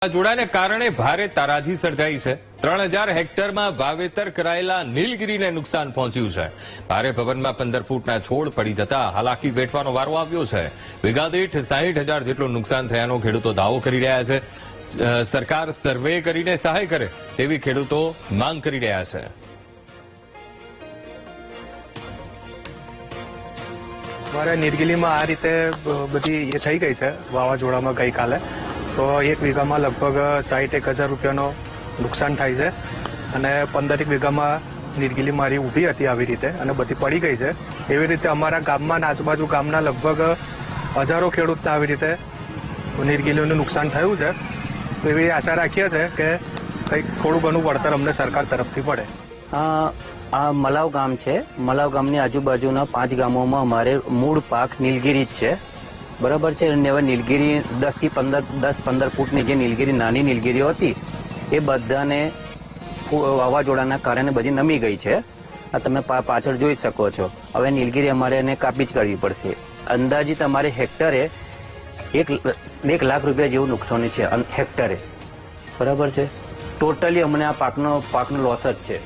વાવાઝોડાને કારણે ભારે તારાજી સર્જાઈ છે। 3000 હેક્ટરમાં વાવેતર કરાયેલા નીલગીરીને નુકસાન પહોંચ્યું છે। ભારે પવનમાં 15 ફૂટના છોડ પડી જતા હાલાકી વેઠવાનો વારો આવ્યો છે। વીઘા દીઠ 60,000 જેટલું નુકસાન થયાનો ખેડૂતો દાવો કરી રહ્યા છે। સરકાર સર્વે કરીને સહાય કરે તેવી ખેડૂતો માંગ કરી રહ્યા છે। અમારે નીલગીરીમાં આ રીતે બધી એ થઈ ગઈ છે વાવાઝોડામાં ગઈકાલે। તો એક વીઘામાં લગભગ 61,000 રૂપિયાનો નુકસાન થાય છે અને 15 વીઘામાં નીલગીરી મારી ઊભી હતી આવી રીતે અને બધી પડી ગઈ છે। એવી રીતે અમારા ગામમાં આજુબાજુ ગામના લગભગ હજારો ખેડૂતને આવી રીતે નીલગીરીનું નુકસાન થયું છે। તો એવી આશા રાખીએ છીએ કે કંઈક થોડું ઘણું વળતર અમને સરકાર તરફથી પડે। આ મલાવ ગામ છે। મલાવ ગામની આજુબાજુના 5 ગામોમાં અમારે મૂળ પાક નીલગીરી જ છે, બરાબર છે। અને હવે નીલગીરી 10-15 ફૂટની જે નીલગીરી નાની નીલગીરીઓ હતી એ બધાને વાવાઝોડાના કારણે બધી નમી ગઈ છે। આ તમે પાછળ જોઈ શકો છો। હવે નીલગીરી અમારે એને કાપી જ કાઢવી પડશે। અંદાજિત અમારે હેક્ટરે 1 લાખ રૂપિયા જેવું નુકસાન છે હેક્ટરે, બરાબર છે। ટોટલી અમને આ પાકનો લોસ જ છે।